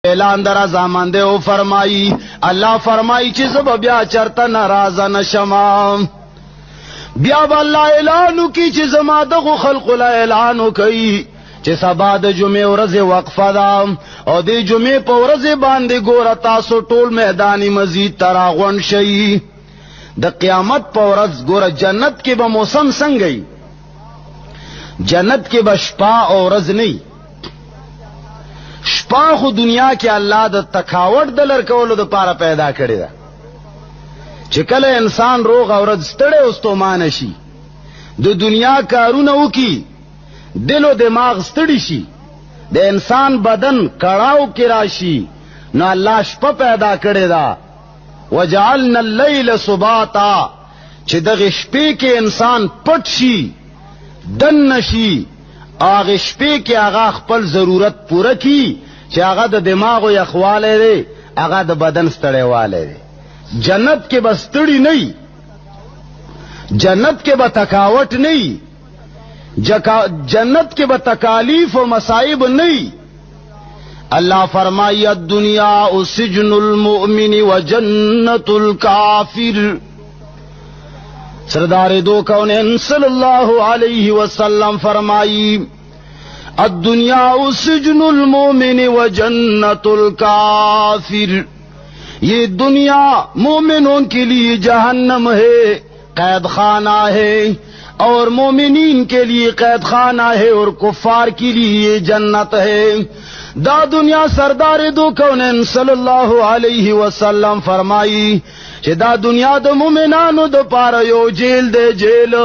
اعلان در ازامان دے او فرمائی اللہ فرمائی چیز بیا چرتا ناراض نشما بیا با اللہ اعلانو کی چیز ما دغو خلق لا اعلانو کی چی سبا د جمعے ورز وقفہ دا او دی جمعے پا ورز باندے گورا تاسو ټول میدانی مزید تراغون شئی د قیامت پا ورز گورا جنت کے با موسم سنگئی جنت کے با شپا او ورز نہیں شپا خو دنیا کې الله د تکاوت د لر کولو د پاره پیدا کړی دا چې کله انسان روغ او ورځ ستړی او ستومان شي د دنیا کارونه وکي دل او دماغ ستړي شي د انسان بدن کړهو کې راشي نو الله شپه پیدا کړی دا وجعلنا الليل سباتا چې دغه شپې کې انسان پټ شي دن نشي آغا شپې کې آغا خپل ضرورت پوره کی چې آغا د دماغ او یخواله دی آغا د بدن ستړیواله دی جنت کې بس ستړي نه جنت کې به تکاوت نه جنت کې به تکالیف او مصائب نه اللہ فرمائی الدنیا سجن المؤمن وجنت الکافر سردار دو کونین صلی اللہ علیہ وسلم فرمائی الدنیا سجن المومن و جنت الکافر یہ دنیا مومنوں کے لیے جہنم ہے قید خانہ ہے اور مومنین کے لیے قید خانہ ہے اور کفار کے لیے جنت ہے دا دنیا سردار دو کونین صلی اللہ علیہ وسلم فرمائی چې دا دنیا د مومنانو د پاره یو جیل دی جیل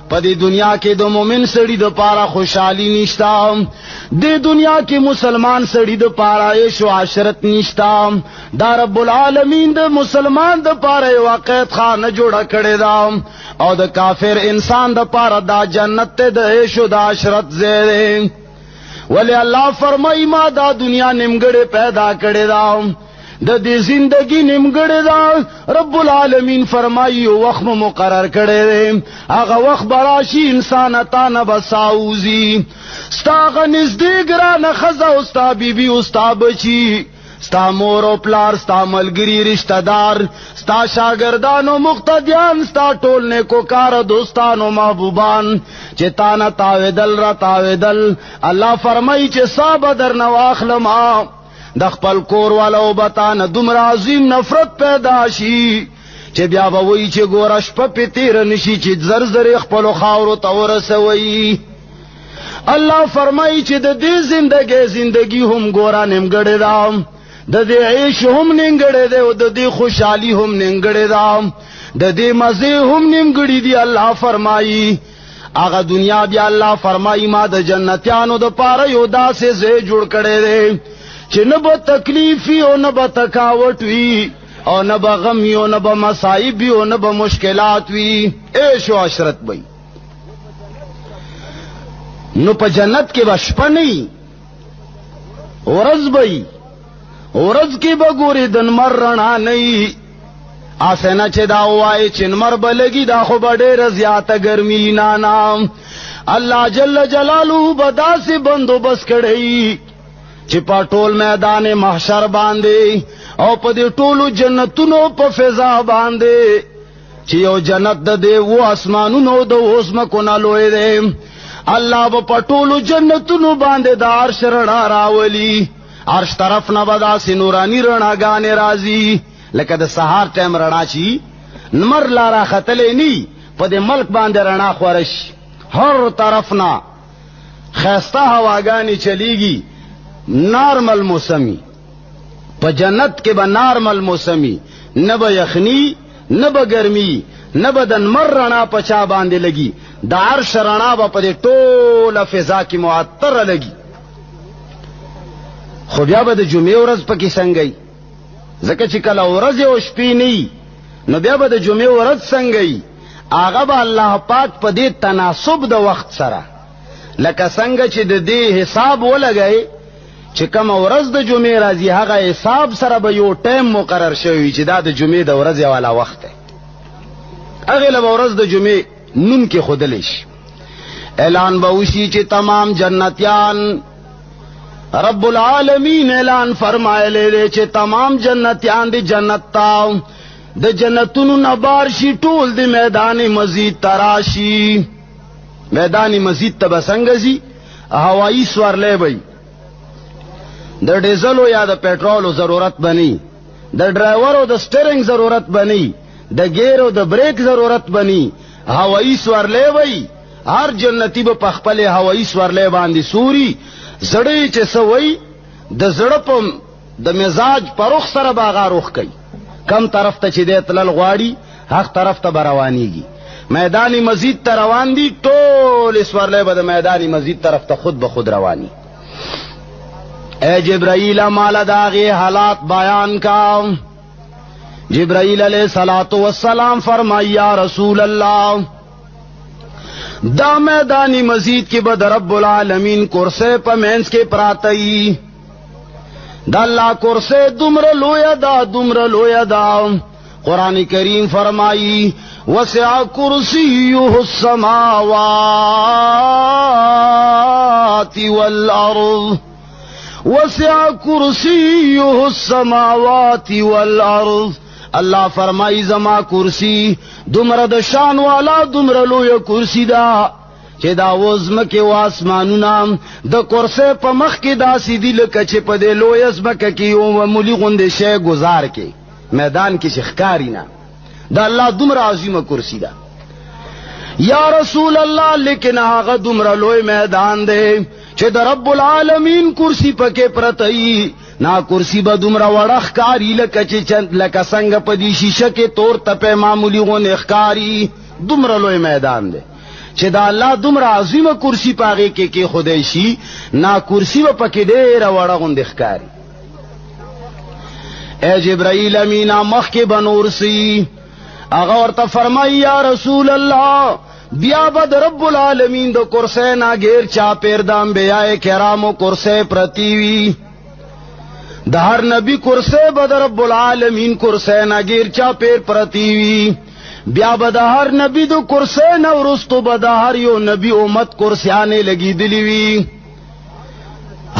په دې دنیا کې د مومن سړي د پاره خوشحالي نشتا د دنیا کې مسلمان سړي د پاره عيش او عشرت نشتا دا رب العالمین د مسلمان د پاره یو قید خانه جوړه کړې ده او د کافر انسان د پاره دا جنت ته د عيش او د عشرت زیره ولی الله فرمایي ما دا دنیا نیمګړې پیدا کړې ده د دې زندگی نیمګړې ده رب العالمین فرمایي وخت مقرر کړی دی هغه وخت براشي انسان تا نه بساوزي ستا هغه نږدې ګرانه ښځه او ستا بیبي او ستا بچي ستا مور او پلار ستا ملګري رشتہ دار ستا شاګردان او مقتدیان ستا ټول نیکوکاره دوستان او محبوبان چې تا نه تاوېدل را تاوېدل الله فرمایي چې سا به درنه واخلم د خپل کور والو بتان دومره عظیم نفرت پیدا شي چې بیا به وایي چې ګوره شپه پې تېره نشي چې زر زر خپلو خاورو ته ورسوي الله فرمایي چې د دې زندگی هم ګوره نیمګړې ده د دې عیش هم نیمګړې ده او د دې خوشحالي هم نیمګړې ده د دې مزې هم نیمګړې دي الله فرمایي هغه دنیا بیا الله فرمایي ما د جنتیانو د پاره یو داسې ځای جوړ کړی دی چې نه به تکلیف وي او نه به تکاوت وي او نه به غم وي او نه به مصائب وي او نه به مشکلات وي عيش او عشرت وي نو په جنت کې به شپه نه ورځ وي ورځ کې به ګورې د لمر رڼا نه وي اسنه چې دا وایي چې لمر به لګي دا خو به ډېره زیاته ګرمي نه الله جل جلاله به داسې بندوبست کړی چې په ټول میدان محشر باندې او په دې ټولو جنتونو په فضا باندې چې یو جنت د دې و اسمانونو د اوسمکو نه لوی دی الله به په ټولو جنتونو باندې د عرش رڼا راولي عرش طرف نه به داسې نوراني رڼاګانې راځي لکه د سهار ټایم رڼا چې لمر لا راختلی نی په دې ملک باندې رڼا خوره شي هر طرف نه ښایسته هواګانې چلیږي نارمل موسمی په جنت کې به نارمل موسمی نه به یخنی نه به ګرمي نه به د لمر رڼا په چا باندې لګي د عرش رڼا به په دې ټوله فضا کې معطره لګي خو بیا به د جمعې ورځ پکې څنګه وي ځکه چې کله ورځې او شپې نه نو بیا به د جمعې ورځ څنګه وي هغه به الله پاک په دې تناسب د وخت سره لکه څنګه چې د دې حساب ولګئ چې کوم ورځ د جمعې راځي هغه حساب سره به یو ټایم مقرر شوی چې دا د جمعې د ورځې والا وخت دی هغه له ورځ د جمعې نون کې خودلی شي اعلان به وشي چې تمام جنتیان رب العالمین اعلان فرمائے لے چے تمام جنتیان دی جنت تاو د جنتونو نبار شي ټول دی میدان مزید تراشی. میدان مزید ته بسنګزي هوایی سوارلې وي، د ډیزلو یا د پټرولو ضرورت بني، د ډرایورو د سټیرینګ ضرورت بني، د ګیرو د بریک ضرورت بني، هوایی سوارلې وي. هر جنتی به خپل هوایی سوارلې باندې سوري زړی چې سوي د زړه په د مزاج پروخ سره باغا روخ کوي، کم طرف ته چې د تلل غواړي حق طرف ته روانيږي. میدان مزید ته روان دي ټول سوارلې به د میدان مزید طرف ته خود به خود رواني. اے جبرائیل مالا داغی حالات بیان کا. جبرائیل علیہ الصلوۃ والسلام فرمایا یا رسول اللہ دا میدانی مزید کی بد رب العالمین کرسے پمینس کے پراتئی دا اللہ کرسے دمر لویا دا. قرآن کریم فرمائی وسع کرسیہ السماوات والارض وسع کرسیہ السماوات والارض. اللہ فرمائی زما کرسی دمر د شان والا دمر لوی کرسی دا چې دا وزمکه واسمانونه د کرسی په مخ کې داسې دي لکه چې په دې لوی ازمکه کې یو ملي غوندې شی گزار کې میدان کې شخکاری نه. دا الله دمر عظیمه کرسی دا. یا رسول الله لیکن هغه دمر لوی میدان دی چې د رب العالمین کرسی پکې پرتئی نا کرسی با دمرا وڑخ کاری لکا سنگ پا دی شیشہ کے طور تپے معمولی غن اخکاری دمرا لوی میدان دے چھ دا اللہ دمرا عظیم کرسی پاگے کے خودیشی نا کرسی با پکی دیر وڑا غن اخکاری. اے جبرائیل امینا مخ کے بنور سی آغا ورطا فرمائی یا رسول اللہ بیا بد رب العالمین دو کرسے نا گیر چا پیر دام بیائے کرامو کرسے پرتیوی دا ہر نبی کرسے بد رب العالمین کرسے نا گیر چا پیر پرتیوی بیا بدا ہر نبی دو کرسے نا ورستو بدا ہر یو نبی امت کرسیانے لگی دلیوی.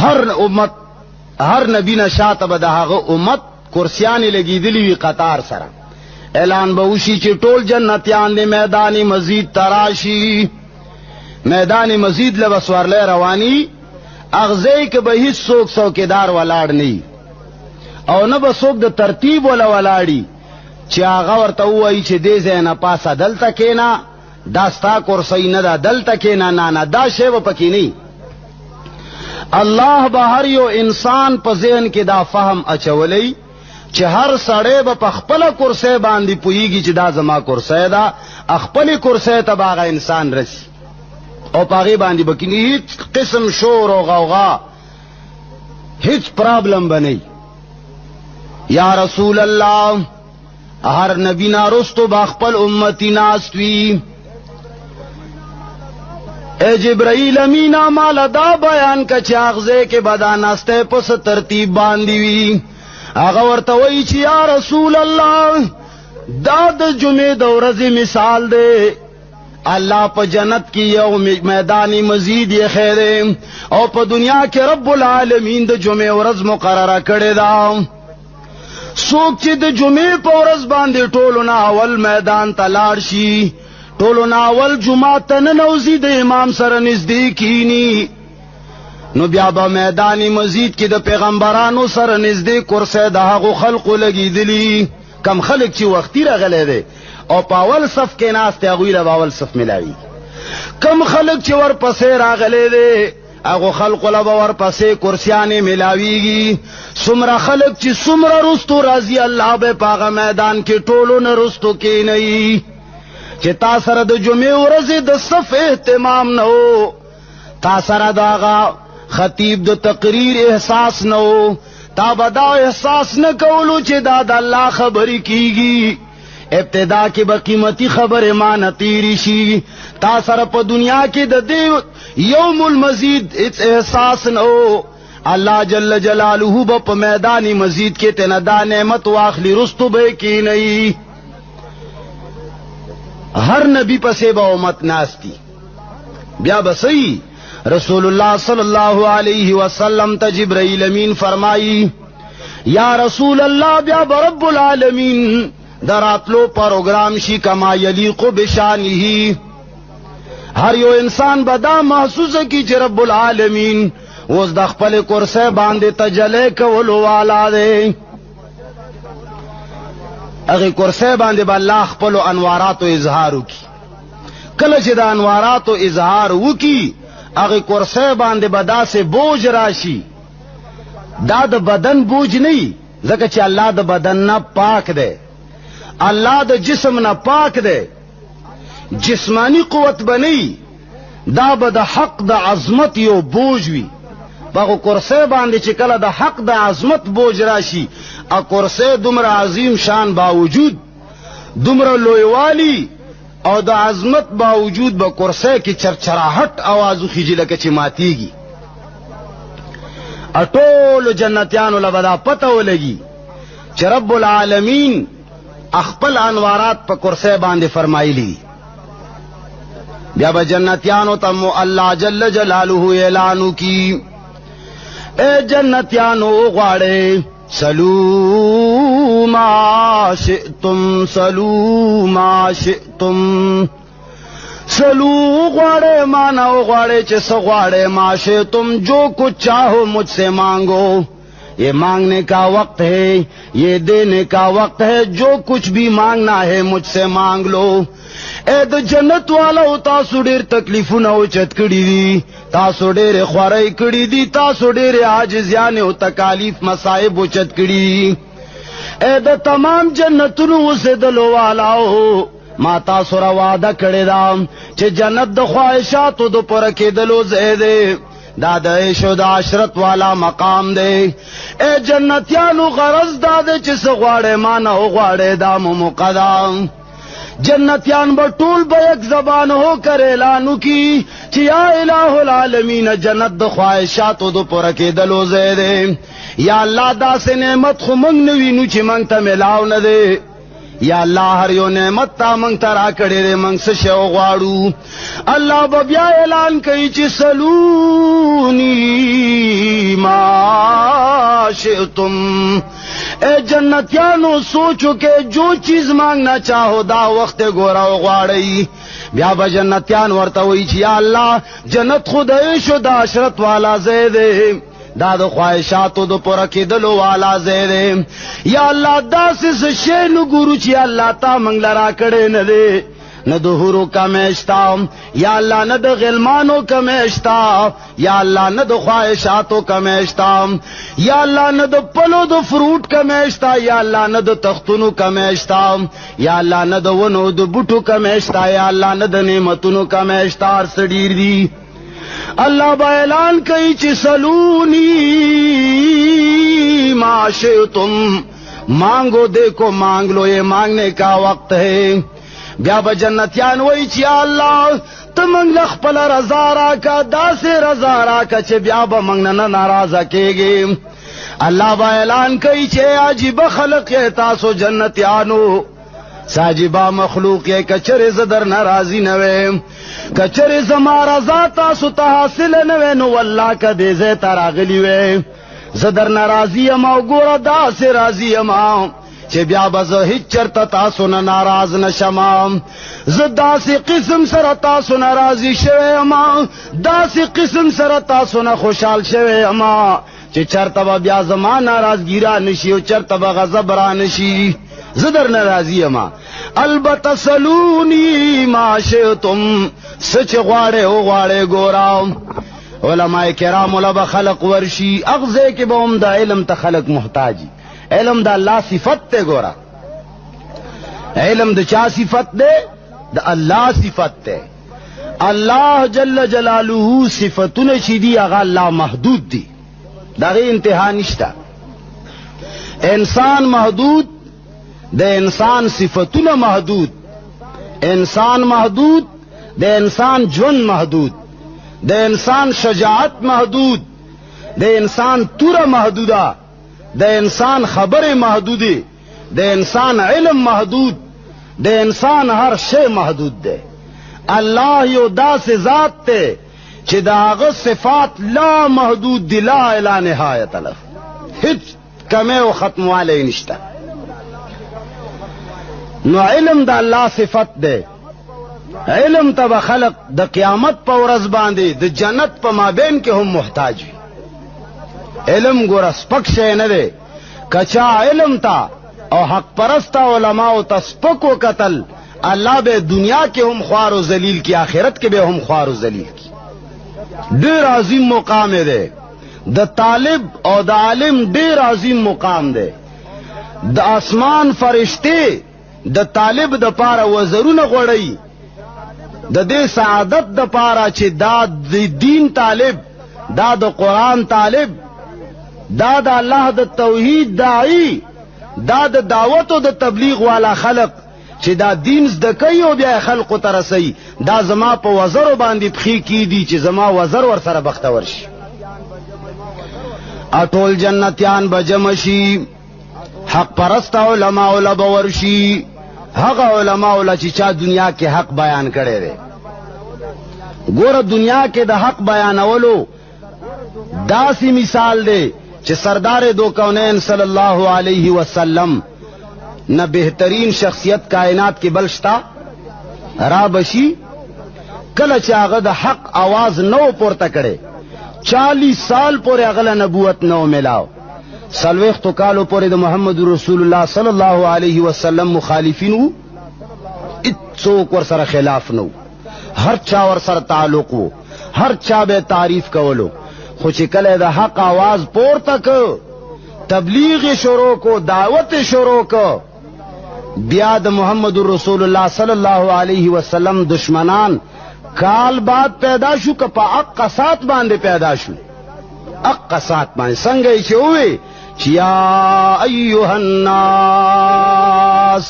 ہر نبی نشات بدا ہغا امت کرسیانے لگی دلیوی قطار سرا. اعلان بوشی چی ٹول جنتیان دے میدان مزید تراشی. میدان مزید لبسوار لے روانی اغزے کے بہیس سوک سوکیدار ولاڑ نہیں او نه به څوک د ترتیب ولا ولاړي چې هغه ورته وایي چې دې ځای نه پاسه دلته کېنه دا ستا کرسی نه ده دلته کېنه نه دا شی به پکې نه. الله به هر یو انسان په ذهن کې دا فهم اچولی چې هر سړی به په خپله کرسی باندې پوهیږي چې دا زما کرسی ده، خپلې کرسی ته به هغه انسان رسی او په هغې باندې به کینی هیڅ قسم شور او غوغا هیڅ پرابلم به نه. یا رسول اللہ ہر نبی نارستو باخپل امتی ناستوی. اے جبرائیل امینا مالا دا بیان کا چاغزے کے بدا ناستے پس ترتیب باندیوی. آغا ورطوئی چی یا رسول اللہ دا دا جمعہ دورزی مثال دے اللہ پا جنت کی یو میدانی مزید یہ خیرے او پا دنیا کے رب العالمین دا جمعہ ورز مقررہ کردے دا. سوک چې د جمعې په ورځ باندې ټولو نه اول میدان ته لاړ شي، ټولو نه اول جمعه ته ننوځي د امام سره نږدې کینی، نو بیا به میدان مزید کې د پیغمبرانو سره نږدې کرسی د هغو خلقو لګېدلي کم خلق چې وختي راغلی دی او په اول صف کې ناست دی هغوی له به اول صف ملاوي. کم خلق چې ورپسې راغلی دی اگو خلق لبا ورپسې کرسیانے ملاویگی. سمرا خلق چی سمرا رستو رازی اللہ بے پاغا میدان کے ٹولو نے رستو کی نئی چی تا سر دا جمعے ورزی دا صف اہتمام نو، تا سر داغا خطیب دا تقریر احساس نو، تا بدا احساس نکولو چی دا دا اللہ خبری کیگی ابتدا کی بقیمتی خبر مانا تیری شی. تا سر پا دنیا کی دا دیو یوم المزید اس احساس نو، اللہ جل جلالہ با میدانی مزید کے تینا دا نعمت واخلی رستو بے کی نئی. ہر نبی پسے با امت ناستی بیا بسئی رسول اللہ صلی اللہ علیہ وسلم تا جبرائیل امین فرمائی یا رسول اللہ بیا برب العالمین دراتلو پروگرام شی کما یلیق بشانی ہر یو انسان بدا محسوس کی چی رب العالمین وز د خپل کرسے باندے تجلے کولو والا دے اگے کرسے باندے با اللہ خپلو انواراتو اظہارو کی کلچ دا انواراتو اظہارو کی اگے کرسے باندے بدا سے بوجھ راشی دا دا بدن بوجھ نہیں زکا چی اللہ دا بدن نا پاک دے اللہ دا جسم نا پاک دے جسمانی قوت بنی دا با دا حق دا عظمت یو بوجھ وی باقو کرسے باندے چی کلا دا حق دا عظمت بوجھ راشی ا کرسے دمر عظیم شان باوجود دمر لویوالی او دا عظمت باوجود با کرسے کی چرچراہٹ آوازو خیجی لکا چی ماتی گی اٹول جنتیانو لبدا پتہ لگی چی رب العالمین اخپل انوارات پا کرسے باندے فرمائی لی بیا با جنتیانو تمو اللہ جل جلالہ اعلانو کی اے جنتیانو غاڑے سلو ما شئتم سلو ما شئتم سلو غاڑے مانا غاڑے چس غاڑے ما شئتم جو کچھ چاہو مجھ سے مانگو یہ مانگنے کا وقت ہے یہ دینے کا وقت ہے جو کچھ بھی مانگنا ہے مجھ سے مانگ لو اے د جنت والا تاسو ډیر تکلیفونه او چت کړی دي تاسو ډیر خوارای کړی دي تاسو ډیر عاجزیان او تکالیف مصائب او چت کړی اے د تمام جنتونو وسدلو والاو ما تاسو را وعده کړی دا چې جنت د خواہشاتو د پر کېدلو زیاده دا د عیش او د عشرت والا مقام دی اے جنتیانو غرض دا د چې سغواړې مان او غواړې دا مقدم جنتیان با ټول با یک زبان ہو کر اعلانو کی چی یا الہ العالمین جنت د خواہشاتو دو پرکی دلو زیدے یا اللہ دا سے نعمت خو منگ نوینو چی منگ تا ملاو ندے یا اللہ ہر یو نعمت تا منگ تا را کڑی دے منگ سشو غوارو اللہ با بیا اعلان کئی چی سلونی ما شئتم اے جنتیانو سوچو کہ جو چیز مانگنا چاہو دا وقت گورا غواڑی بیا با جنتیان ورتوئی چی یا اللہ جنت خود عیش و دا عشرت والا زیدے دا دا خواہشاتو دا پرکی دلو والا زیدے یا اللہ دا سس شینو گورو چی اللہ تا منگ لرا کڑے ندے نہ دو حورو کا میشتا یا اللہ نہ دو غلمانوں کا میشتا یا اللہ نہ دو خواہشاتوں کا میشتا یا اللہ نہ دو پلو دو فروٹ کا میشتا یا اللہ نہ دو تختنوں کا میشتا یا اللہ نہ دو ونو دو بوٹو کا میشتا یا اللہ نہ دو نعمتونو کا میشتا سڑیر دی اللہ با اعلان کئی چی سلونی ما شئتم مانگو دیکھو مانگ لو یہ مانگنے کا وقت ہے بیا با جنتیان وی چی اللہ تا منگ لخپل رضا راکا دا سے رضا راکا چی بیا با منگنا نارازہ کے گے اللہ با اعلان کئی چی عجیب خلق ہے تاسو جنتیانو ساجبا مخلوق ہے کچر زدر نرازی نوے کچر زما رضا تاسو تا حاصل نوے نو واللہ کا دیزے تراغلی وے زدر نرازی اما گورا دا سے رازی اما چه بیا بز هیچ چرتا تاسو ناراض نشم زداسی قسم سره تاسو ناراضی شوی اما داسی قسم سره تاسو خوشحال شوی اما چه چرتا بیا زما ناراضگیرا نشی او چرتا غضب را نشی زدر ناراضی اما البته سلونی ما شئتم سچ غواړې او غواړې ګورا علماء کرام لبا خلق ورشی اغزه کې به هم د علم ته خلق محتاجی علم دا اللہ صفت تے گورا علم دا چا صفت دے دا اللہ صفت تے اللہ جل جلالہ صفتن چیدی اغا اللہ محدود دی دا غی انتہا نشتا انسان محدود دا انسان صفتن محدود انسان محدود دا انسان جون محدود دا انسان شجاعت محدود دا انسان تور محدودا دا انسان خبر محدودی دا انسان علم محدود دا انسان ہر شے محدود دے اللہ یو دا سے ذات تے چې دا هغه صفات لا محدود دی، لا اله نهایت له، هیڅ کمی او ختموالی نشته. نو علم د الله صفت دی. علم ته به خلق د قیامت په ورځ باندې د جنت په مابین کې هم محتاج وي. علم ګوره سپک شی نه دی. کچا علم ته او حق پرسته علماء ته سپک وکتل، الله به دنیا کې هم خوار و ذلیل کی، آخرت کې به هم خوار و ذلیل کی. ډیر عظیم مقام دی. د طالب او د عالم ډیر عظیم مقام دی. د اسمان فرشته د طالب د پاره وزرونه غوړی، د دې سعادت د پاره چې دا د دین طالب، دا د قرآن طالب، دا د الله د توحید داعی، دا د دعوت او د تبلیغ والا خلق چې دا دین زده کوي او بیا خلقو ته رسوي، دا زما په وزرو باندې پخې کیدي چې زما وزر ور سره بختور شي. اټول جنتیان به جمع شي، حق پرست علماء له به ورشي، هغه علماء له چې چا دنیا کې حق بیان کړی دی. ګوره دنیا کې د حق بیانولو داسې مثال دی چې سردار دو کونین صلی الله علیه وسلم نہ بہترین شخصیت کائنات کی بلشتا را بشی کله چې هغه د حق आवाज نو پورته کړي. 40 سال پورې هغه نبوت نو ملاو. سلوخت کالو پورې د محمد رسول الله صلی الله علیه وسلم مخالفین وو، څوک ور سره خلاف نو، هر چا ور سره تعلق وو، هر چا به تعریف کولو. خو چې کله د حق आवाज پورته کو، تبلیغ شروع کو، دعوت شروع کو، بیا د محمد رسول الله صلی الله علیه وسلم دشمنان کال بعد پیدا شو که په حق سات باندې پیدا شو. حق سات باندې څنګه چې وې چې یا ایها الناس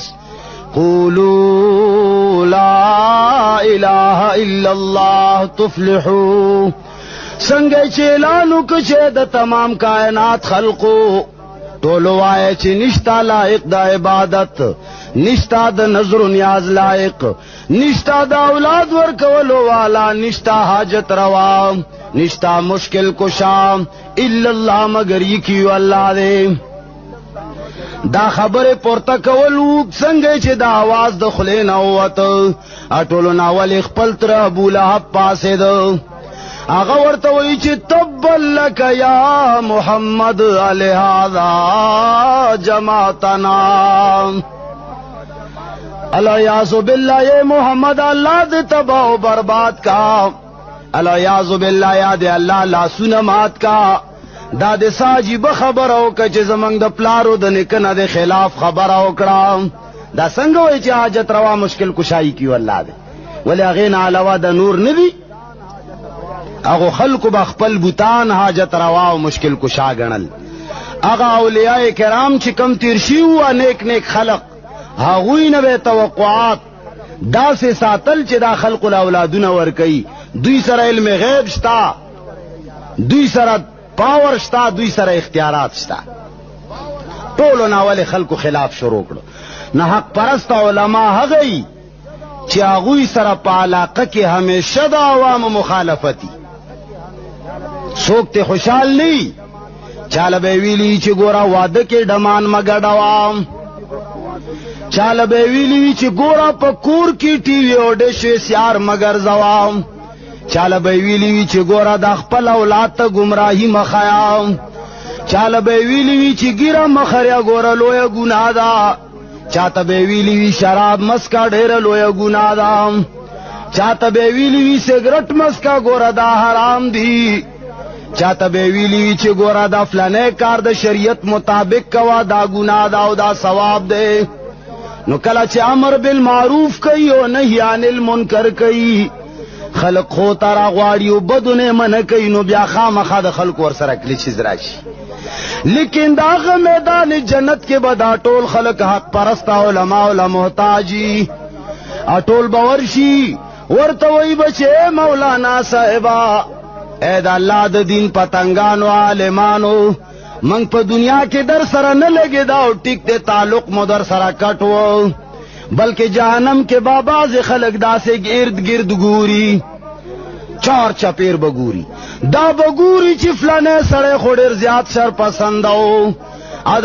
قولوا لا اله الا الله تفلحوا، څنګه چې اعلان وکړي د تمام کائنات خلقو ټول وایي چې نشتا لایق د عبادت، نشتا د نظر و نیاز لائق، نشتا د اولاد ورکولو والا، نشتا حاجت روا، نشتا مشکل کشا الا اللہ مگر یکیو اللہ دے. دا خبر پورته کولو څنګه چې دا आवाज د خلې نه ووته، اټولو ناول خپل تر ابو لهب پاسې ده. هغه ورته وایي چې تبا لک یا محمد لهذا جماعتنا، الیاذ باللہ یہ محمد اللہ دے تباہ و برباد کا، الیاذ باللہ یا دے اللہ لاسونه مات کا. دا دے ساجب خبر او کچ زمنګ د پلارو د نکنه د خلاف خبر او کړه. دا څنګه وای چې حاجت روا مشکل کشای کیو الله دے، ولی غین علاوه د نور ندی. هغه خلق بخپل بوتان حاجت روا او مشکل کشا غنل. هغه اولیاء کرام چې کم تیر شي او نیک نیک خلق، هغوی نه به توقعات داسې ساتل چې دا خلق الاولادونه ور کوي. دوی سره علم غیب شتا، دوی سره پاور شتا، دوی سره اختیارات شتا. ټولو ناول خلقو خلاف شروع کړو. نه حق پرست علما هغوی چې هغوی سره په علاقه کې همیشه د عوامو مخالفتی. څوک ته خوشحال نه، چاله به ویلی چې ګوره واده کې ډمان مګډوام، چاله به ویلی چې ګوره په کور کې ټي وي او ډش سیار مگر زوام، چاله به ویلی چې ګوره د خپل اولاد ته گمراهی مخیام، چاله به ویلی چې ګیره مخریا ګوره لوی ګناه ده، چاته به ویلی شراب مسکا ډېر لوی ګناه ده، چاته به ویلی سیګریټ مسکا ګوره دا حرام دي، چاته به ویلی چې ګوره دا فلانه کار د شریعت مطابق کوا دا ګناه ده او دا ثواب ده. نو کله چې امر بالمعروف کوي او نهی عن المنکر کوي، خلق خو ترا غواړي او بدونه من کوي، نو بیا خامخا د خلق ور سره کلی چیز راشي. لیکن داغه میدان جنت کې به دا ټول خلق حق پرست علماء له محتاجي اټول باور شي. ورته وای بچې مولانا صاحبہ، اے د الله د دین پتنګانو عالمانو، منگ پا دنیا کے در سره نہ لگے دا او ٹک دے تعلق مو در سره کٹو، بلکہ جہنم کے بابا سے خلق دا سے گرد گرد گوری. چار چپیر بګوري دا بګوري چې فلانه سړی خو ډېر زیات شر پسند او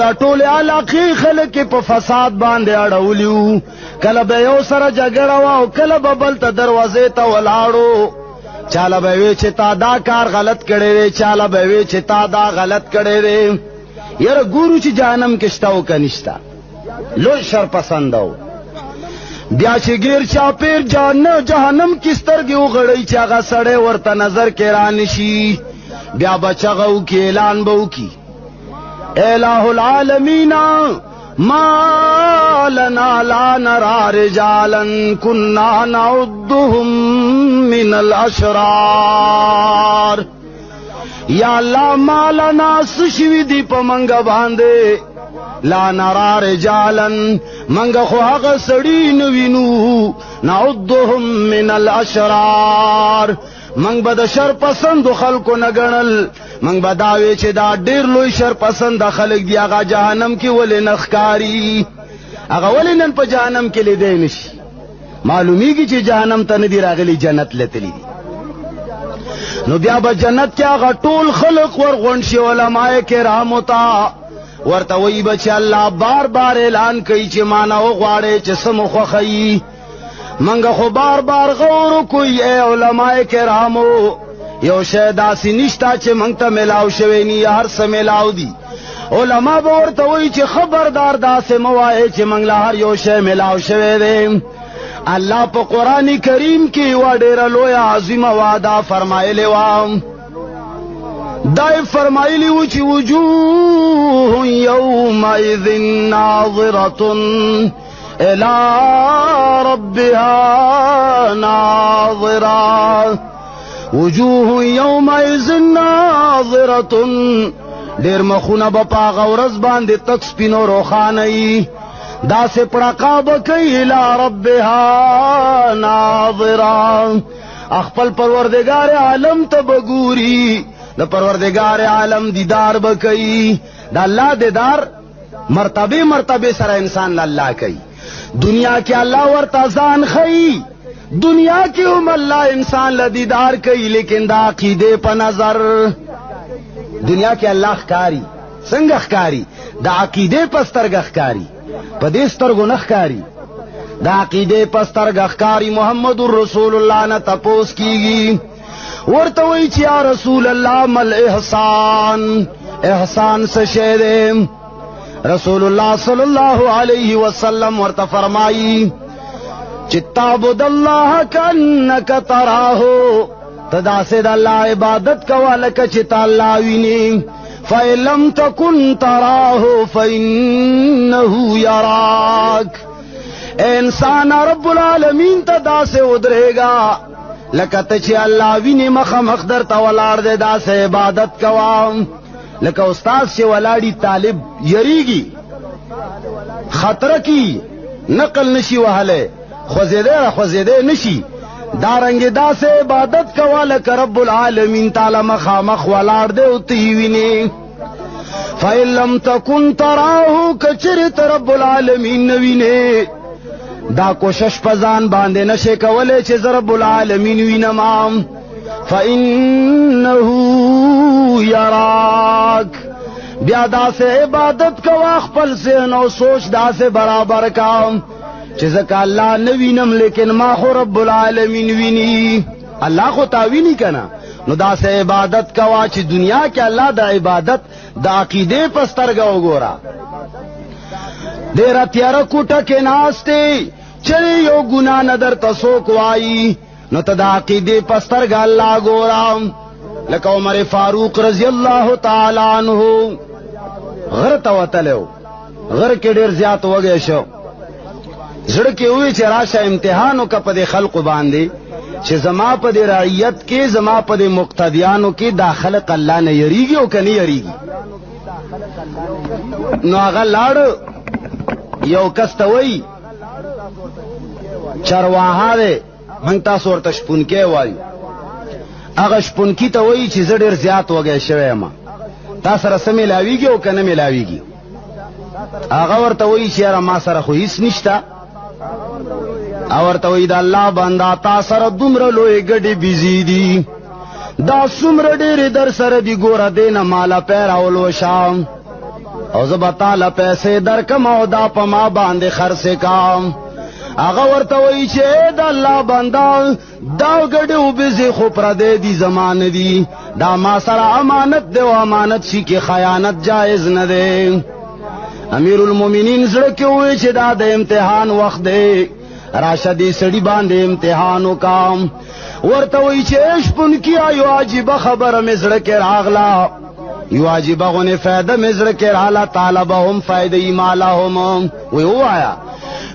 دا ټول علاقې خلک په فساد باندې اړولیو کله به یو سره جګړه وا او کله به بل ته دروازې ته ولاړو چاله به وی چې تا دا کار غلط کړی دی چاله به وی چې تا دا غلط کړی دی یاره ګورو چې جهنم کې شته او که نشته لوی شر پسند او بیا چې غیر چاپیر جهنم کې سترګې وغړی چې هغه سړی ورته نظر کې رانشي بیا بچغه وکي اعلان به وکي الہ العالمین ما لنا لا نرى رجالا كنا نعدهم من الاشرار یا الله ما لنا سشوی دی په منګه باندې لا نرى رجالا منګه خو هغه سړی نو وینو نعدهم من الاشرار منګ به د شر پسند خلکو نه ګڼل منګ به دا وی چې دا ډېر لوی شر پسند خلک دی هغه جهنم کې ولې نه ښکاري هغه ولې نن په جهنم کې لیدی نشي معلومیږي چې جهنم ته نه دی راغلی جنت لتلی دی نو بیا به جنت کې هغه ټول خلق ورغونډ شي علماء کرامو ته ورته وایي به چې الله بار بار اعلان کوي چې مانه وغواړئ چې څه مو خوښوي منګه خو بار بار غور کوي اے علماء کرامو یو شی داسې نشته چې منګ ته ملاو شوی نی هر څه ملاو دي علما به ورته وایي چې خبردار داسې مه وایئ چې منګ له هر یو شی ملاو شوی دی الله په قرآن کریم کې یوه ډېره لویه عظیمه وعده فرمایلې وه دا یې فرمایلي وو چې وجوه یومئذ ناظرة الى ربها ناظرة وجوه یومئذ ناظرة ډېر مخونه به په هغه ورځ باندې تک سپینو روښانه وي داسې پړقا به کوي الى ربها ناظرة خپل پروردگار عالم ته به ګوري د پروردگار عالم دیدار به کوي د الله دیدار مرتبه مرتبه سره انسان الله کوي دنیا کې الله ورته ځان ښیي دنیا کې هم الله انسان له دیدار کوي لیکن د عقیدې په نظر دنیا کې الله ښکاري څنګه ښکاري د عقیدې په سترګه ښکاري په دې سترګو نه ښکاري د عقیدې په سترګه ښکاري محمد رسول الله نه تپوس کیږي ورته وایي چې یا رسول الله مل احسان احسان څه شی دی رسول الله صلی الله علیه وسلم ورته فرمایي چې تعبد الله کأنک تراه ته داسې د الله عبادت کوه لکه چې ته الله وینې فإن لم تكن تراه فإنه يراك انسان رب العالمین ته داسې ودرېږه لکه ته چې الله وینې مخامخ درته ولاړ دی داسې عبادت کوه لکه استاد چې ولاړی طالب یریږي خطره کی نقل نشي وهلی خوځېدی نشي دارنګې داسې عبادت کوه لکه رب العالمین تعالی مخامخ ولاړ دی او ته یې وینې فإن لم تكن تراه کچرې ته رب العالمین نه وینې دا کوشش په ځان باندې نشي کولی چې زه رب العالمین وینم فإنه یراک بیا داسې عبادت کوه خپل ذهن او سوچ داسې برابر کا چې ځکه الله نه وینم لیکن ما خو رب العالمین ویني الله خو تا ویني کنه نو داسې عبادت کوه چې دنیا کې الله د عبادت د عقیدې په سترګه وګوره ډېره تیاره کوټه کې ناست دی چرې یو ګناه نه درته څوک وایي نو ته د عقیدې په سترګه الله ګوره لکه عمر فاروق رضی الله تعالی عنہ غر ته وتلی و غر کې ډېر زیات وږی شو زړه کې وی چې راشه امتحان وکړه په دې خلقو باندې چې زما په دې رعیت کې زما په دې مقتدیانو کې دا خلق الله نه یریږي او که نه یریږي نو هغه لاړ یو کس ته وایي چرواها دی موږ تاسو ورته شپونکی وایو هغه شپونکي ته وایي چې زه ډېر زیات وږی شوی یم تا سره څه میلاویږي او که نه میلاویږي هغه ورته وایي چې یاره ما سره خو هېڅ نشته او ورته وی د الله بندا تا سره دومره لوی ګډې بیزی دي دا څومره ډېرې در سره دي ګوره دې نه ماله پیراول وشام او زه به تاله پیسې درکم او دا په ما باندې خرڅې کام هغه ورته وایي چې د الله بنده دا ګډې وبزې خو پردی دي زما نه دي دا ما سره امانت دی او امانت شي کې خیانت جایز نه دی امیر المؤمنین زړه کې ووی چې دا د امتحان وخت دی راشه دې سړي باندې امتحان وکام ورته وایي چې شپون کیا یو عجیبه خبره مې زړه کې راغله یو عجیبه غونې فایده مې زړه کې راغله طالبهم فایده مالهم وی ووایا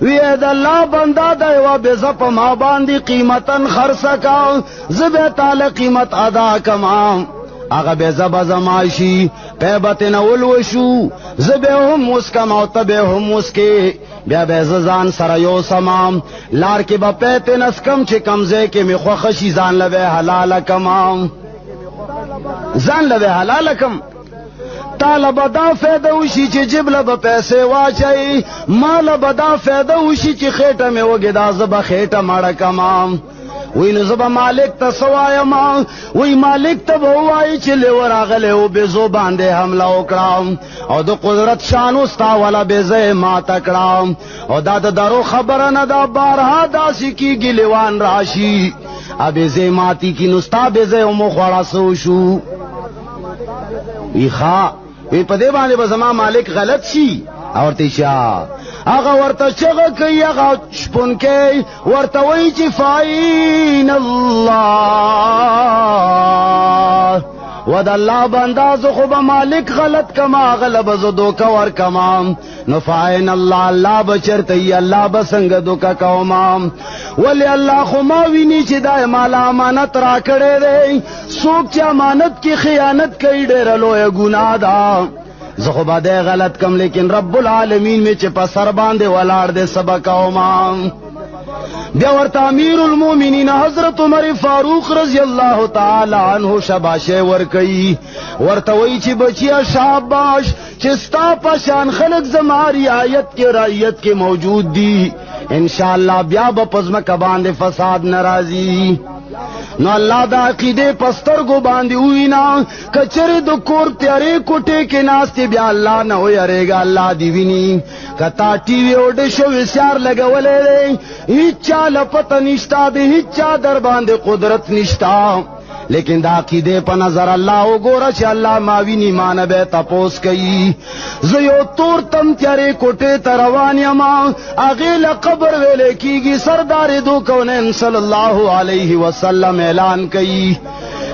وی د الله بندا د یوه بیزه په ما باندې قیمتن خرڅه کا زه به تاله قیمت ادا کما هغه بیزه به زما شي پی به ترې نه ولوشو زه به هم وسکم او ته به هم وسکې بیا به زه ځان سره یوسم لار کې به پی ترې نسکم چې کوم ځای کې مې خوښه شي ځان له به حلاله کما ځان له به حلاله کم تاله به دا فایده وشي چې جب له به پیسې واچوي ماله به دا فایده وشي چې خېټه مې وږې زه به خېټه مړه کما وی نو زه به مالک ته څه وایم وی مالک ته به ووایي چې لیوه راغلی و بیزو باندې حمله وکړه او د قدرت شانو ستا والا بیزه یې ماته کړه او دا د درو خبره نه ده بارها داسې کېږي لیوان راشي بیزه ماتی کی نو ستا بیزه یې مو خوړه څه شو وی ښه وی په دې باندې به زما مالک غلط شي او ورته شا هغه ورته چغه کوي هغه شپونکی ورته وایي چې فاین الله و د الله بنده زه خو به مالک غلط کما غله زه دوکه ورکما نو فاین الله الله به چېرته وي الله به څنګه دوکه کوما ولې الله خو ما ویني چې دا ماله امانت را کړی دی څوک چې امانت کې خیانت کوي ډېره لویه ګناه ده زه خو به دی غلط کم لیکن رب العالمین مې چې په سر باندې ولاړ دی سبا کوما بیا ورته امیر المؤمنین حضرت عمر فاروق رضی الله تعالی عنہ شاباشی ورکئی ورته وی چې بچیا شاباش چې ستا په شان خلق زما رعایت کې موجود دي ان شاء الله بیا به پزمکه باندې فساد ناراضي نو الله دا عقیده پسترګو باندې وینا کچره د کور تیارې کوټه کې ناشته بیا الله نه ويریږي الله دی ویني کتا ټي وي او د شو وسار لګولې هیڅ چا پته نشتا دی هیڅ چا در باندې قدرت نشتا لیکن دا عقیده په نظر الله وګوره چې الله ما ویني مان به تپوس کوي زه یو تور تم تیارې کوټه ته روان یم هغه له قبر ویل کیږي سردار دو کونین صلی الله علیه وسلم اعلان کوي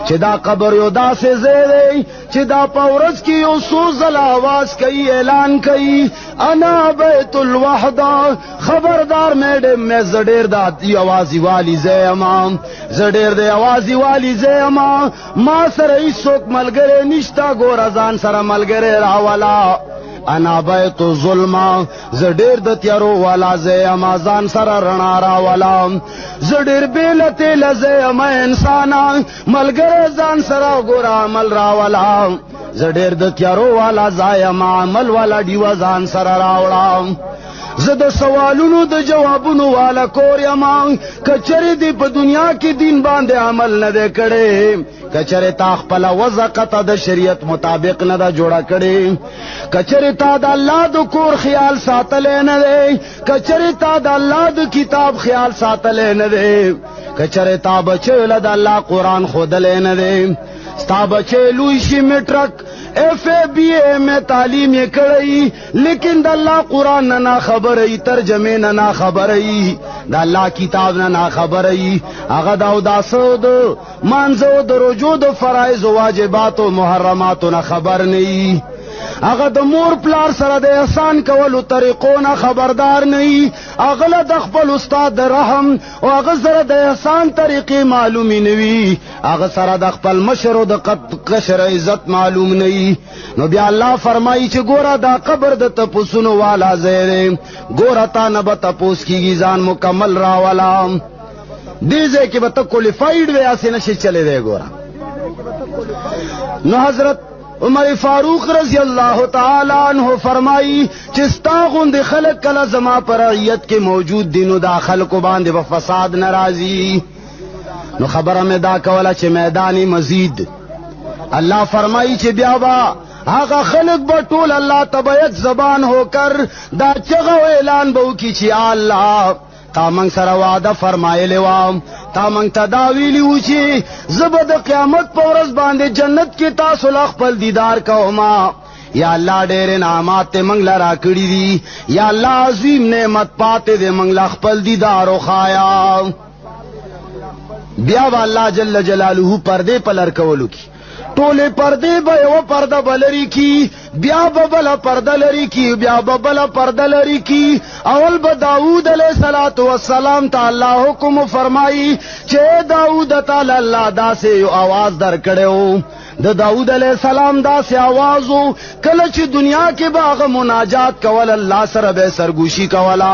چې دا قبر یو داسې ځای دی چې دا په ورځ کې یو څو ځله आवाज کوي اعلان کوي انا بیت الوحده خبردار مې زډیر د आवाज والی زما زډیر د आवाज والی زما ما سره هیڅوک ملګری نشتا ګور ځان سره ملګری راولا انا بیت الظلم زډیر د تیارو والا زما ځان سره رڼا راولا زډیر بیلته لزما انسان ملګری ځان سره ګور عمل راولا زډیر د تیارو والا زما عمل والا دیو ځان سره راولا زه د سوالونو د جوابونو والا کور یم کچره دی په دنیا کې دین باندې عمل نه دی کړی کچره تا خپل وزقت د شریعت مطابق نه دا جوړه کړي کچره تا د الله د کور خیال ساتل نه دی کچره تا د الله د کتاب خیال ساتل نه دی کچره تا بچل د الله قران خودل نه دی ستا بچے لوی شي میټرک ایف اے بی اے میں تعلیم یہ کړی لیکن د الله قران نه خبرې ترجمه نه خبرې د الله کتاب نه خبرې هغه دا داسود مانزو د رجو د فرایض او واجبات او محرمات نه خبر نه هغه د مور پلار سره د احسان کولو طریقو نه خبردار نه هغه د خپل استاد رحم او هغه سره د احسان طریقې معلوم نه وي هغه سره د خپل مشر او د قشر عزت معلوم نه نو بیا الله فرمایي چې ګوره دا قبر د تپوسونو والا زیره ګوره تا نه به تپوس کیږي ځان مکمل راولا دې ځکه به ته کوالیفایډ وې اسې نشي چلے دی ګوره نو حضرت عمر فاروق رضی اللہ تعالی عنہ فرمائی چستا غند خلق کلا زما پر رعیت کے موجود دینو دا خلق باندې و فساد ناراضی نو خبره میں دا کولا چې میدانی مزید اللہ فرمائی چې بیا با هغه خلق با ټول اللہ تبیت زبان ہو کر دا چغه اعلان بو کی چې اللہ تا منگ سر وعدہ فرمائے وام تا منگ تداویلی اوچی زبد قیامت پورس باندے جنت کی تاسو لخپل دیدار کوما یا اللہ ډېر انعامات تے منگ لرا کړی دی یا اللہ عظیم نعمت پاتے دے منگ لخپل دیدار و خایا بیا با اللہ جل جلالہ پردے پلر کولو کی ټوله پردے به یو پرده بلری کی بیا ببلا پرده لری کی بیا ببلا پرده لری کی اول به داؤد علیہ الصلوۃ والسلام تعالی حکم فرمائی چې داؤد تعالی الله داسې یو आवाज در کړو د داؤد علیہ السلام داسې आवाज کله چې دنیا کې باغ مناجات کول الله سره به سرگوشی کولا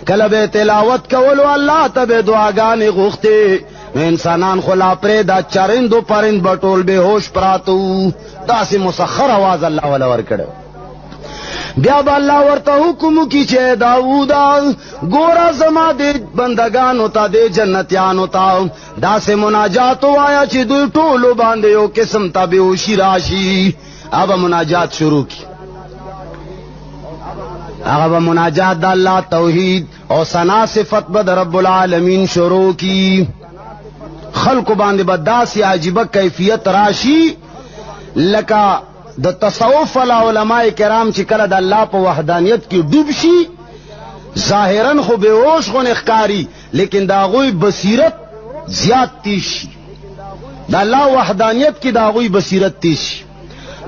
کله به تلاوت کول الله ته به دعاګانې غوښته انسانان خلا پرې دا چرندو پرند بټول به ہوش پراتو داسې مسخر आवाज الله ولا ور کړو بیا به الله ورته حکم کی چې داوود ګورا زما دې بندگانو ته دې جنتیانو ته داسې مناجات وایا چې دوی ټولو باندې یو قسم تابع وشي راشي اب مناجات شروع کی هغه مناجات د الله توحید او ثنا صفت بد رب العالمین شروع کی خلق باندې بداسي عجیبه کیفیت راشي لکه د تصوف علماء کرام چې کله د الله په وحدانیت کې ډوب شي ظاهرا خو به ہوش غو نخکاری لیکن دا غوی بصیرت زیات تیش د الله وحدانیت کې دا غوی بصیرت تیش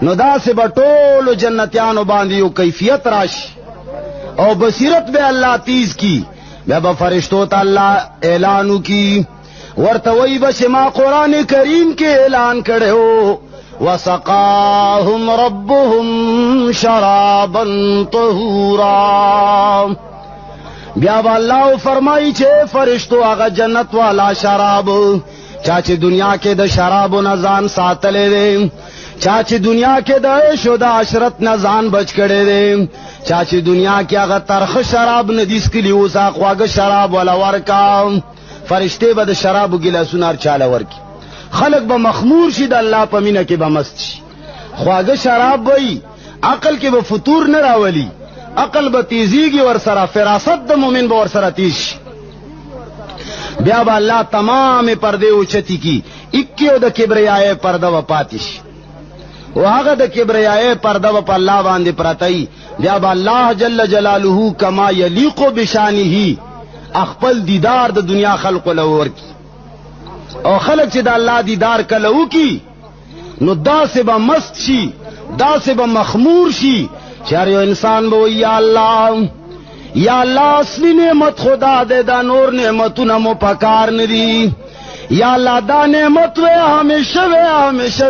نو دا سه بټول جنتیانو باندې یو کیفیت راشي او بصیرت به الله تیز کی بیا به فرشتو ته الله اعلانو کی ورتوی بش ما قرآن کریم کے اعلان کرے ہو وسقاہم ربهم شرابا طہورا بیا با اللہ فرمائی چھے فرشتو آغا جنت والا شراب چاچے دنیا کے دا شراب و نزان ساتلے دے چاچے دنیا کے دا عیش و دا عشرت نزان بچ کرے دے چاچے دنیا کے آغا ترخ شراب ندیس کے لیے اوسا خواگ شراب والا ورکا فرشتے به د شرابو ګلاسونه چاله ورکی خلق به مخمور شي د الله په مینه کې به مست شي خواږه شراب وای عقل کې به فطور نه راولي عقل به تیزیږي ور سره فراست د مؤمن به ور سره تیز بیا به الله تمام پردے اوچتی کی 21 د کبریای پرده و پاتش او هغه د کبریای پرده و په الله باندې پراتای بیا به الله جل جلاله کما یلیق بشانه اخپل دیدار د دنیا خلق لور کی او خلق چې د الله دیدار کلو کی نو داسې به مست شي داسې به مخمور شي چې هر یو انسان به یا الله اصلی نعمت خدا دے دا نور نعمتونه مو پکار ندی یا الله دا نعمت وے ہمیشہ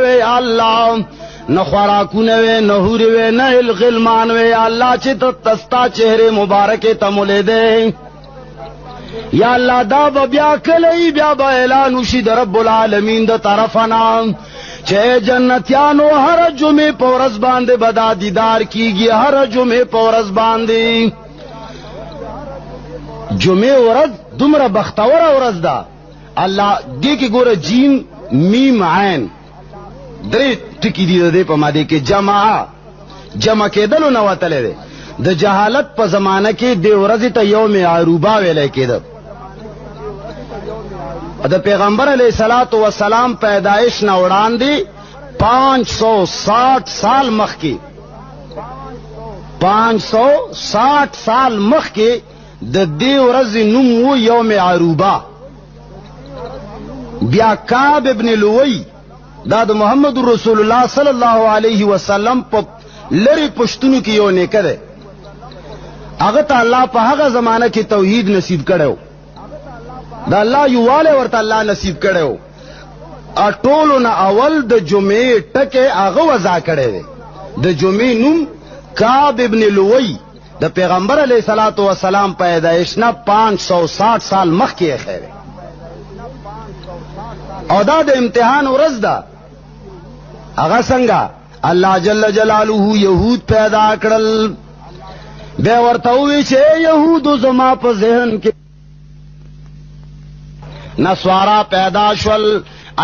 وے یا الله نہ خوراکونه وے نہ حوری وے نہ الغلمان وے یا الله چې تستا چہرے مبارک تمولے دے یا اللہ دا بیا کلی بیا با اعلان وشي د رب العالمین د طرفنا چې جنتیانو هر جمعه پورز باندې بدا دیدار کیږي هر جمعه پورز باندې جمعه ورځ دومره بختور ورځ ده الله دې کې ګوره جیم میم عین درې ټکی دي د په ماده کې جمع کېدل نو وتلې ده د جهالت په زمانہ کې د ورځ ته یوم عروبه ویل کېده د پیغمبر علیہ الصلوۃ والسلام پیدائش نه وړاندې 560 سال مخکې 560 سال مخکې د دې ورځې نوم و یوم عروبه بیا کعب ابن لوی دا د محمد رسول الله صلی الله علیه وسلم په لری پښتونو کې یو نیکه ده هغه ته الله په هغه زمانہ کې توحید نصیب کړو دا الله یواله ورته الله نصیب کړو اټولو نه اول د جمعې ټکه هغه وضع کړی دی د جمعې نوم کعب ابن لوی د پیغمبر علیہ الصلوۃ والسلام پیدائش نه 560 سال مخکې خیره او دا د امتحان ورځ ده هغه څنګه اللہ جل جلالہ یہود پیدا کړل. بے ورته وی چې یهودو زما په ذهن کې نسوارا پیدا شول.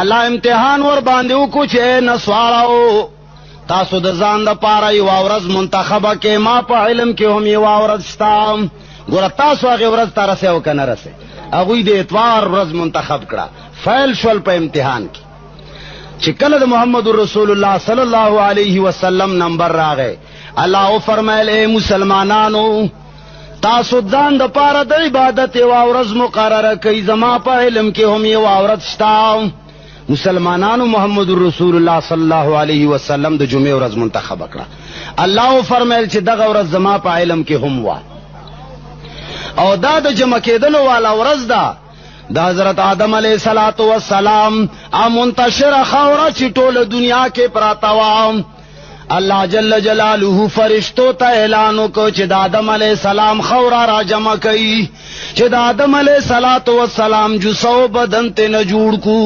الله امتحان ور باندې وکړو چې نسواراو تاسو د ځان د پاره یو ورځ منتخبه کې ما په علم کې هم یو ورځ شتا. ګوره تاسو هغه ورځ ته رسې او کنه رسې. هغوی د اتوار ورځ منتخب کړه. فیل شول په امتحان کې. چې کله د محمد رسول الله صلی الله علیه وسلم نمبر راغی الله فرمایل اے مسلمانانو تاسو ځان د پاره د عبادت یو ورځ مقرره کړئ زما په علم کې هم یو ورځ شتا. مسلمانانو محمد رسول الله صلی الله علیه وسلم د جمعې ورځ منتخب کړه. الله فرمایل چې دغه ورځ زما په علم کې هم وا او دا د جمع کېدلو والا ورځ ده د حضرت آدم علیہ الصلوۃ والسلام منتشر خاوره چې ټوله دنیا کې پراته و. الله جل جلاله فرشتو ته اعلان وکړ چې د آدم علیہ السلام خاوره را جمع کړي چې د آدم علیہ الصلوۃ والسلام جسو بدن ته نه جوړ کو.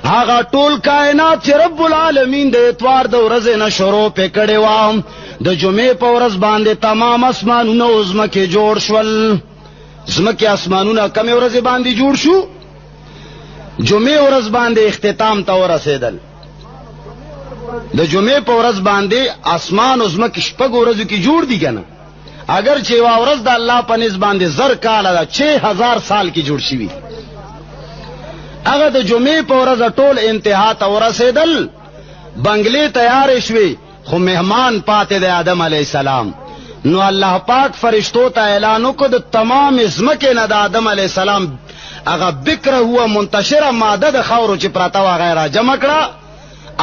هغه ټول کائنات چې رب العالمین د اتوار د ورځې نه شروع پکړې و د جمعې په ورځ باندې تمام اسمانونه او ځمکې جوړ شول. ځمکې اسمانونه کمې ورځې باندې جوړ شو؟ جمعې ورځ باندې اختتام ته ورسېدل. د جمعې په ورځ باندې اسمان او ځمکې شپږ ورځو کې جوړ دي کنه. اگر چې یوه ورځ د الله په نسبت باندې زر کاله ده 6000 سال کې جوړ شوي. هغه د جمعې په ورځ ټول انتها ته ورسېدل. بنگلې تیارې شوې خو مهمان پاتې د آدم علیہ السلام. نو الله پاک فرشتو ته اعلان وکړ د تمام ځمکې نه د آدم علیہ السلام هغه بکره هو منتشره ماده د خاورو چې پراته و غیره جمع کړه.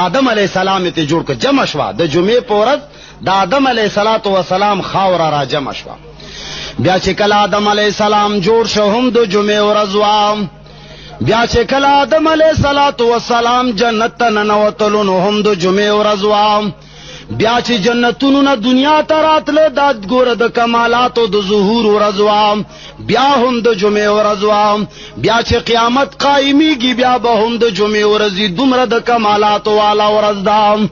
آدم علیہ السلام ته جوړ کړ جمع شوه. د جمعې په ورځ د آدم علیہ الصلوۃ والسلام خاوره را جمع شوه. بیا چې کله آدم علیہ السلام جوړ شو هم د جمعې ورځ و. بیا چې کله آدم علیہ الصلوۃ والسلام جنت ته ننوتلو نو هم د جمعې ورځ و. بیا چې جنتونو نه دنیا ته راتله دا ګوره د کمالاتو د ظهور ورځ و. بیا هم د جمعې ورځ و. بیا چې قیامت قائمیږي بیا به هم د جمعې ورځ دومره د کمالاتو والا ورځ ده.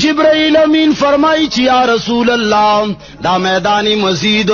جبرائیل امین فرمایي چې یا رسول الله دا میدانی مسجد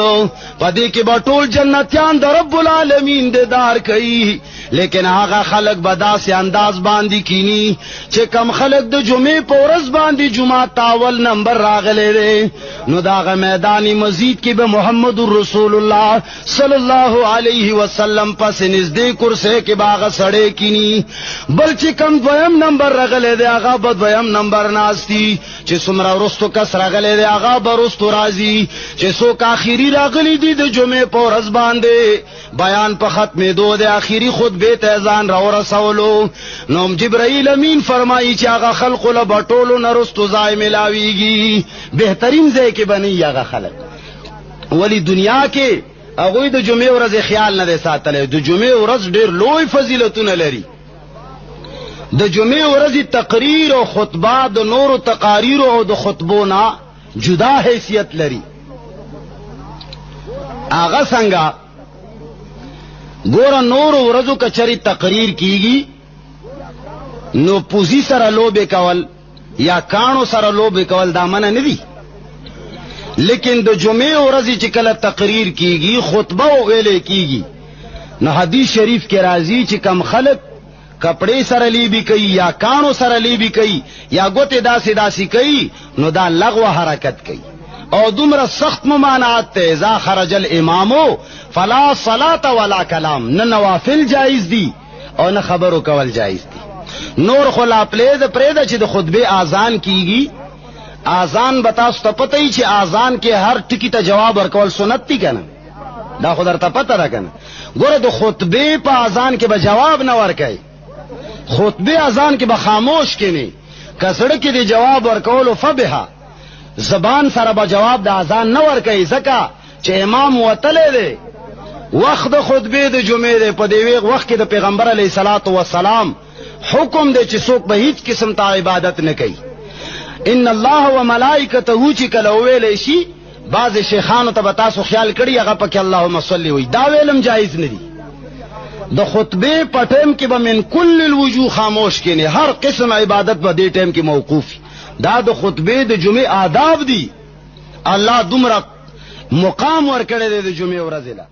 پدې کې به ټول جنتیان د رب العالمین دیدار کوي. لیکن هغه خلق به داسې انداز باندې کینی چې کم خلق د جمعې په ورځ باندې جمعه تاول نمبر راغلی دی نو داغه میدانی مسجد کې به محمد رسول الله صلی الله علیه وسلم پس نږدې کرسي کې باغ سړی کینی. بل چې کم دویم نمبر راغلی دی هغه به دویم نمبر ناستی. چې څومره ورستو کس راغلی دی هغه به ورستو راځي. چې څوک آخري راغلی دی د جمعې په ورځ باندې بیان په ختمېدو د آخري خطبې ته ځان راورسولو نو جبرائیل امین فرمایي چې هغه خلقو له بټولو نه رستو ځای ملاویږي. بهترین ځای کې بني هغه خلق. ولی دنیا کې هغوی د جمعې ورځې خیال نه دی ساتلی. د جمعې ورځ ډېر لوی فضیلتونه لري. د جمعې ورځې تقریر او خطبه د نورو تقاریر او د خطبو نه جدا حیثیت لري. هغه څنګه ګوره نورو ورځو کچری تقریر کیږي نو پوزي سره لوبې کول یا کانو سره لوبې کول دا منع نه دي. لیکن د جمعې ورځې چې کله تقریر کیږي خطبه ویلې کیږي نو حدیث شریف کې راځي چې کم خلق کپڑے سره لیبی کوي یا کانو سره لیبی کوي یا ګوتې داسې داسې کوي نو دا لغو حرکت کوي او دومره سخت ممانعات ته اذا خرج الامامو فلا صلاة ولا کلام. نه نوافل جایز دي او نه خبرو کول جایز دي. نور خلا پرېده چې د خطبه اذان کیږي اذان به تاسو ته پته ای چې اذان کې هر ټکی ته جواب ورکول سنت دي کنه. دا خو درته پته ده کنه. ګوره د خطبه په اذان کې به جواب نه ورکای. خطبه اذان کې به خاموش کینی کسړه کې دی جواب ورکول فبها زبان سره به جواب د اذان نه ورکای ځکه چې امام وتلې دی. وخت د خطبه د جمعې دی په دې وخت کې د پیغمبر علیه الصلاۃ والسلام حکم دی چې څوک به هیڅ قسم ته عبادت نه کوي. ان الله وملائکته چې کله ویلې شي بعض شیخانو ته تاسو خیال کړی هغه پکې اللهم صلی وي دا ویلم جایز نه دي. د خطبه په ټیم کې به من کل الوجوه خاموش کینی هر قسم عبادت په دې ټیم کې موقوف. دا د خطبه د جمعې آداب دي. الله دومره مقام ورکړی دی د جمعې ورځې له.